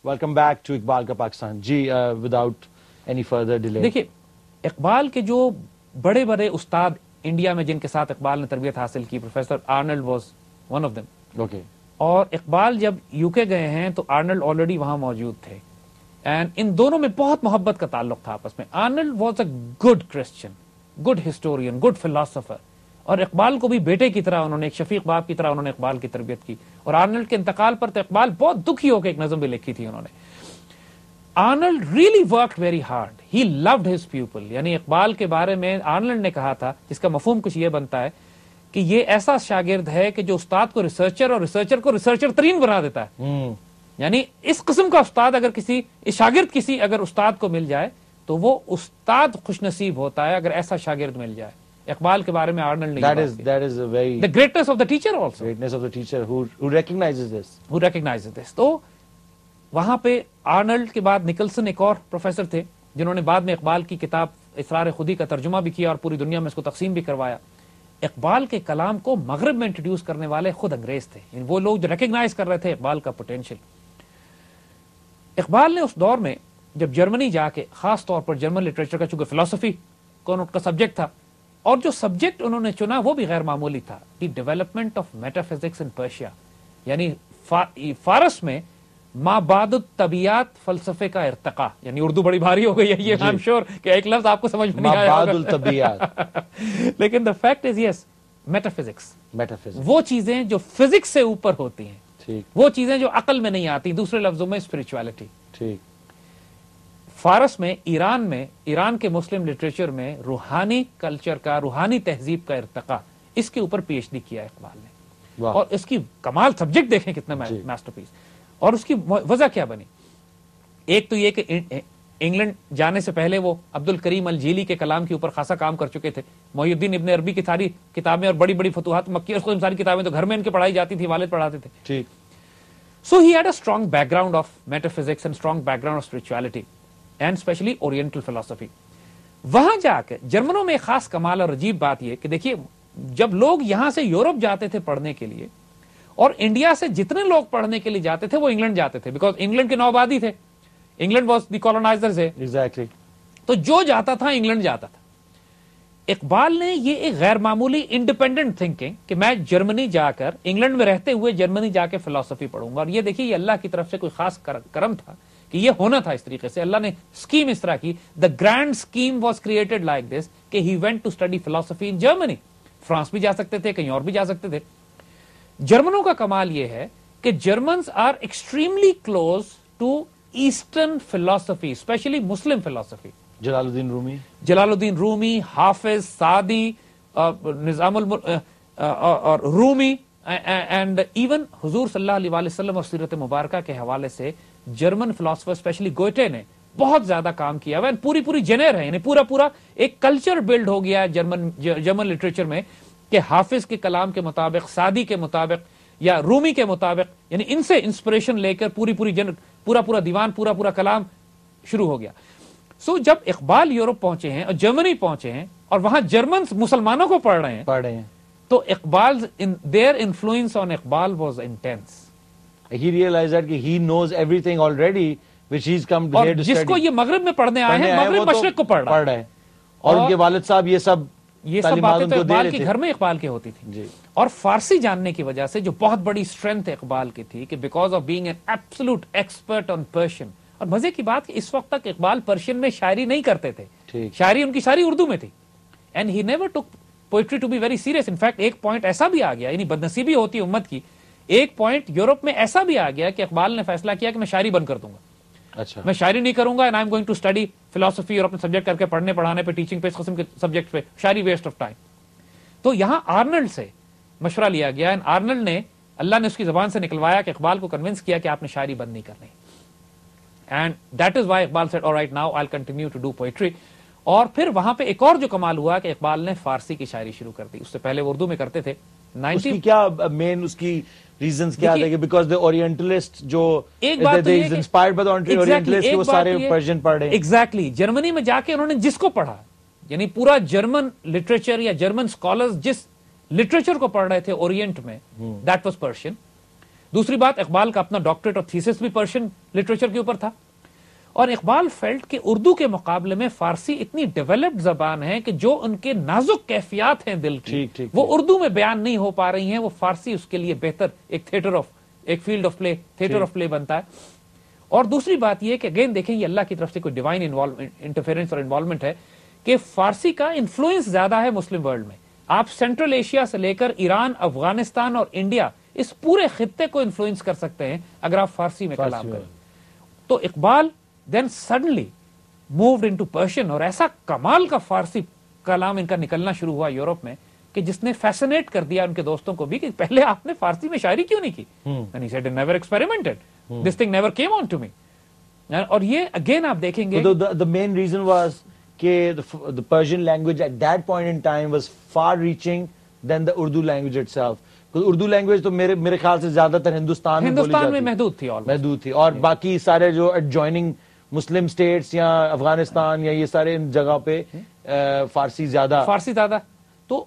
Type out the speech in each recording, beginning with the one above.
Welcome back to Iqbal کا پاکستان. جی without any further delay. دیکھیے اقبال کے جو بڑے بڑے استاد انڈیا میں جن کے ساتھ اقبال نے تربیت حاصل کی، professor Arnold was one of them. Okay. اور اقبال جب یو کے گئے ہیں تو آرنلڈ آلریڈی وہاں موجود تھے، اینڈ ان دونوں میں بہت محبت کا تعلق تھا آپس میں. Arnold was a good Christian, good historian, good philosopher, اور اقبال کو بھی بیٹے کی طرح انہوں نے، ایک شفیق باپ کی طرح انہوں نے اقبال کی تربیت کی. اور آرنلڈ کے انتقال پر تو اقبال بہت دکھی ہو کے ایک نظم بھی لکھی تھی انہوں نے. Arnold really worked very hard, he loved his people. یعنی اقبال کے بارے میں آرنلڈ نے کہا تھا، جس کا مفہوم کچھ یہ بنتا ہے کہ یہ ایسا شاگرد ہے کہ جو استاد کو ریسرچر اور ریسرچر کو ریسرچر ترین بنا دیتا ہے. یعنی اس قسم کا استاد اگر کسی شاگرد کسی اگر استاد کو مل جائے تو وہ استاد خوش نصیب ہوتا ہے اگر ایسا شاگرد مل جائے. اقبال کے بارے میں آرنلڈ نے that is a very the greatness of the teacher also, greatness of the teacher who recognizes this. تو وہاں پہ آرنلڈ کے بعد نکلسن ایک اور پروفیسر تھے جنہوں نے بعد میں اقبال کی کتاب اسرار خودی کا ترجمہ بھی کیا اور پوری دنیا میں اس کو تقسیم بھی کروایا. اقبال کے کلام کو مغرب میں انٹروڈیوس کرنے والے خود انگریز تھے، یعنی وہ لوگ جو ریکگنائز کر رہے تھے اقبال کا پوٹینشیل. اقبال نے اس دور میں جب جرمنی جا کے، خاص طور پر جرمن لٹریچر کا، چونکہ فلسفی ان کا سبجیکٹ تھا، اور جو سبجیکٹ انہوں نے چنا وہ بھی غیر معمولی تھا، the development of metaphysics in Persia. یعنی فارس میں ما بعد الطبیعت فلسفے کا ارتقا. یعنی اردو بڑی بھاری ہو گئی ہے یہ، I'm sure کہ ایک لفظ آپ کو سمجھ میں نہیں آیا بعد الطبیعت. لیکن the fact is yes, metaphysics, وہ چیزیں جو فزکس سے اوپر ہوتی ہیں، وہ چیزیں جو عقل میں نہیں آتی، دوسرے لفظوں میں اسپرچولیٹی. فارس میں، ایران کے مسلم لٹریچر میں روحانی کلچر کا، روحانی تہذیب کا ارتقا، اس کے اوپر پی ایچ ڈی کیا اقبال نے. اور اس کی کمال سبجیکٹ دیکھیں کتنا ماسٹر پیس. اور اس کی وجہ کیا بنی؟ ایک تو یہ کہ انگلینڈ جانے سے پہلے وہ عبد الکریم الجیلی کے کلام کے اوپر خاصا کام کر چکے تھے. محی الدین ابن عربی کی ساری کتابیں اور بڑی بڑی فتوحات مکی اور ساری کتابیں تو گھر میں ان کے پڑھائی جاتی تھی، والد پڑھاتے تھے. So he had a strong background of metaphysics and strong background of spirituality and especially oriental فلسفی. وہاں جا کے جرمنوں میں ایک خاص کمال اور عجیب بات یہ کہ دیکھیے جب لوگ یہاں سے یورپ جاتے تھے پڑھنے کے لیے، اور انڈیا سے جتنے لوگ پڑھنے کے لیے جاتے تھے وہ انگلینڈ جاتے تھے، بیکاز انگلینڈ کے 9 آبادی تھے، انگلینڈ واز دی کولونائزرز ہے. تو جو جاتا تھا انگلینڈ جاتا تھا. اقبال نے یہ ایک غیر معمولی انڈیپینڈنٹ تھنکنگ کہ میں جرمنی جا کر، انگلینڈ میں رہتے ہوئے جرمنی جا کے فلسفی پڑھوں گا. اور یہ دیکھیے یہ اللہ کی طرف سے کوئی خاص کرم تھا کہ یہ ہونا تھا اس طریقے سے. اللہ نے اسکیم اس طرح کی، the grand scheme was created like this کہ ہی وینٹ ٹو اسٹڈی فلسفی ان جرمنی. فرانس بھی جا سکتے تھے، کہیں اور بھی جا سکتے تھے. جرمنوں کا کمال یہ ہے کہ Germans are extremely close to Eastern فلسفی، اسپیشلی مسلم فلسفی. جلال الدین رومی، حافظ، سعدی، نظام اور رومی، اینڈ ایون حضور صلی اللہ علیہ وآلہ وسلم اور سیرت مبارکہ کے حوالے سے جرمن فلاسفر اسپیشلی گوئٹے نے بہت زیادہ کام کیا ہوا ہے. پوری جنر ہے، یعنی پورا ایک کلچر بلڈ ہو گیا ہے جرمن لٹریچر میں کہ حافظ کے کلام کے مطابق، سعدی کے مطابق یا رومی کے مطابق، یعنی ان سے انسپریشن لے کر پورا دیوان، پورا کلام شروع ہو گیا. سو جب اقبال یورپ پہنچے ہیں اور جرمنی پہنچے ہیں اور وہاں جرمنز مسلمانوں کو پڑھ رہے ہیں تو Iqbal their influence on Iqbal was intense. He realized that he knows everything already which he's come here to study. جس کو یہ مغرب میں پڑھنے آئے ہیں، مغرب مشرق کو پڑھ رہا ہے. اور ان کے والد صاحب یہ سب باتیں تو اقبال کے گھر میں اقبال کے ہوتی تھی. اور فارسی جاننے کی وجہ سے جو بہت بڑی اسٹرینتھ اقبال کی تھی کہ because of being an absolute expert on Persian. اور مزے کی بات کہ اس وقت تک اقبال پرشین میں شاعری نہیں کرتے تھے، شاعری ان کی ساری اردو میں تھی. And he never took poetry to be very serious. In fact ایک پوائنٹ ایسا بھی آ گیا، یعنی بدنصیبی ہوتی ہے امت کی، ایک پوائنٹ یورپ میں ایسا بھی آ گیا کہ اقبال نے فیصلہ کیا کہ میں شاعری بند کر دوں گا. میں شاعری نہیں کروں گا، and I'm going to study philosophy اور اپنے سبجیکٹ کر کے پڑھنے پڑھانے پہ، ٹیچنگ پہ، اس قسم کے سبجیکٹ پہ، شاعری ویسٹ آف ٹائم. تو یہاں آرنلڈ سے مشورہ لیا گیا، اینڈ آرنلڈ نے، اللہ نے اس کی زبان سے نکلوایا کہ اقبال کو کنونس کیا کہ آپ نے شاعری بند نہیں کرنی. And that is why Iqbal said all right now I'll continue to do poetry. اور پھر وہاں پہ ایک اور جو کمال ہوا کہ اقبال نے فارسی کی شاعری شروع کر دی. اس سے پہلے وہ اردو میں کرتے تھے. اس کی کیا مین اس کی ریزنز کیا تھے؟ بیکاز دی اورینٹلسٹ جو انسپائرڈ بائی دی اورینٹلسٹ وہ سارے پرشین پڑھ رہے ہیں. ایگزیکٹلی جرمنی میں جا کے انہوں نے جس کو پڑھا، یعنی پورا جرمن لٹریچر یا جرمن اسکالرز جس لٹریچر کو پڑھ رہے تھے اورینٹ میں، دیٹ واز پرشین. دوسری بات اقبال کا اپنا ڈاکٹریٹ اور تھیسس بھی پرشین لٹریچر کے اوپر تھا, اور اقبال فیلٹ کہ اردو کے مقابلے میں فارسی اتنی ڈیولپڈ زبان ہے کہ جو ان کے نازک کیفیات ہیں دل کی وہ اردو میں بیان نہیں ہو پا رہی ہیں, وہ فارسی اس کے لیے بہتر ایک field of play, theatre of play بنتا ہے. اور دوسری بات یہ کہ اگین دیکھیں یہ اللہ کی طرف سے کوئی ڈیوائن انٹرفیرنس اور انوالومنٹ ہے کہ فارسی کا انفلوئنس زیادہ ہے مسلم ورلڈ میں. آپ سینٹرل ایشیا سے لے کر ایران, افغانستان اور انڈیا اس پورے خطے کو انفلوئنس کر سکتے ہیں اگر آپ فارسی میں کلام کریں. تو Iqbal then suddenly moved into Persian, اور ایسا کمال کا فارسی کلام ان کا نکلنا شروع ہوا یورپ میں کہ جس نے فیسنیٹ کر دیا ان کے دوستوں کو بھی کہ پہلے آپ نے فارسی میں شاعری کیوں نہیں کی. And he said, I never experimented. This thing never came on to me. اور یہ اگین آپ دیکھیں گے the main reason was کہ the Persian language at that point in time was far reaching than the Urdu language itself. Urdu language تو میرے خیال سے زیادہ تر ہندوستان میں محدود تھی, اور باقی سارے جو ایڈجوائننگ مسلم اسٹیٹس یا افغانستان یا یہ سارے جگہ پہ فارسی زیادہ. تو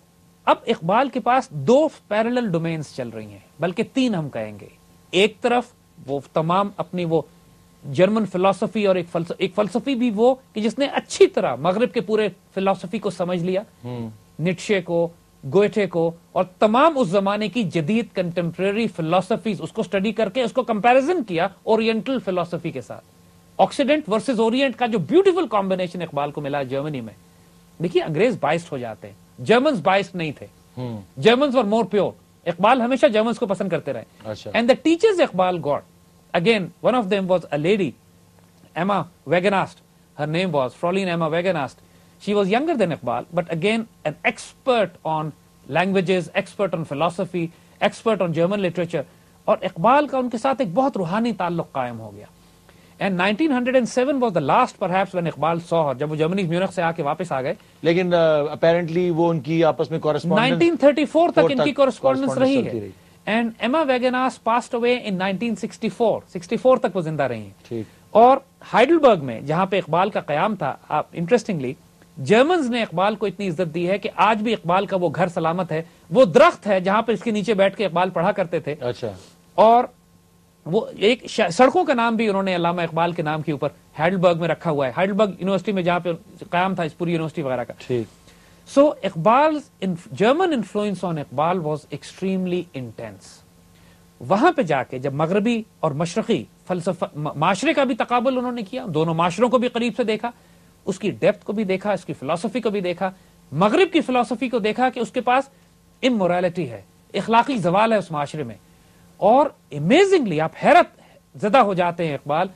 اب اقبال کے پاس 2 پیرلل ڈومینز چل رہی ہیں, بلکہ 3 ہم کہیں گے. ایک طرف وہ تمام اپنی وہ جرمن فلسفی, اور ایک فلسفی بھی وہ کہ جس نے اچھی طرح مغرب کے پورے فلسفی کو سمجھ لیا, نیٹشے کو, گوئٹے کو, اور تمام اس زمانے کی جدید کنٹمپریری فلسفیز اس کو اسٹڈی کر کے اس کو کمپیریزن کیا اورینٹل فلسفی کے ساتھ. آکسیڈنٹ ورسز اورینٹ کا جو بیوٹیفل کامبینیشن اقبال کو ملا جرمنی میں. دیکھیے انگریز بائسڈ ہو جاتے ہیں, جرمنز بائسڈ نہیں تھے, Germans were more pure. Iqbal ہمیشہ جرمنز کو پسند کرتے رہے. And the teachers Iqbal got, again one of them was a lady Emma Wegenast, her name was Fraulein Emma Wegenast. She was younger than Iqbal, but again an expert on languages, expert on philosophy, expert on German literature. اور اقبال کا ان کے ساتھ ایک بہت روحانی تعلق قائم ہو گیا. And 1907 was the last perhaps when Iqbal saw her, جب وہ جرمنی میونخ سے آ کے واپس آ گئے. لیکن apparently وہ ان کی آپس میں correspondence 1934 تک ان کی correspondence رہی ہے. And Emma Wegenas passed away in 1964. 64 تک وہ زندہ رہی ہیں. اور ہائیڈلبرگ میں جہاں پہ اقبال کا قیام تھا, انٹرسٹنگلی جرمنز نے اقبال کو اتنی عزت دی ہے کہ آج بھی اقبال کا وہ گھر سلامت ہے, وہ درخت ہے جہاں پہ اس کے نیچے بیٹھ کے اقبال پڑھا کرتے تھے. اور وہ ایک سڑکوں کا نام بھی انہوں نے علامہ اقبال کے نام کے اوپر ہائیڈلبرگ میں رکھا ہوا ہے, ہائیڈلبرگ یونیورسٹی میں جہاں پہ قیام تھا اس پوری یونیورسٹی وغیرہ کا. So Iqbal German influence on Iqbal was extremely intense. وہاں پہ جا کے جب مغربی اور مشرقی فلسفہ معاشرے کا بھی تقابل انہوں نے کیا, دونوں معاشروں کو بھی قریب سے دیکھا, اس کی ڈیپتھ کو بھی دیکھا, اس کی فلسفی کو بھی دیکھا, مغرب کی فلسفی کو دیکھا کہ اس کے پاس امورالٹی ہے, اخلاقی زوال ہے اس معاشرے میں. اور امیزنگلی آپ حیرت زدہ ہو جاتے ہیں اقبال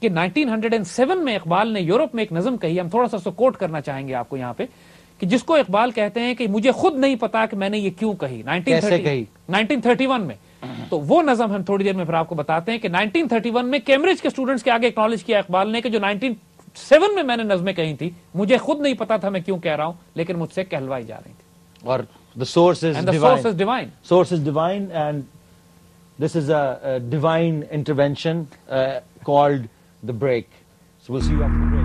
کہ 1907 میں اقبال نے یورپ میں ایک نظم کہی, ہم تھوڑا سا اس کو کوٹ کرنا چاہیں گے آپ کو یہاں پہ, کہ جس کو اقبال کہتے ہیں کہ مجھے خود نہیں پتا کہ میں نے یہ کیوں کہی 1931 میں. تو وہ نظم ہم تھوڑی دیر میں پھر آپ کو بتاتے ہیں کہ 1931 میں کیمبرج کے اسٹوڈنٹس کے آگے اکنالج کیا اقبال نے کہ جو 1907 میں نے نظمیں کہی تھی مجھے خود نہیں پتا تھا میں کیوں کہہ رہا ہوں, لیکن مجھ سے کہلوائی جا رہی تھی. اور the source is divine. Source is divine, and this is a divine intervention called the break. So we'll see you after the break.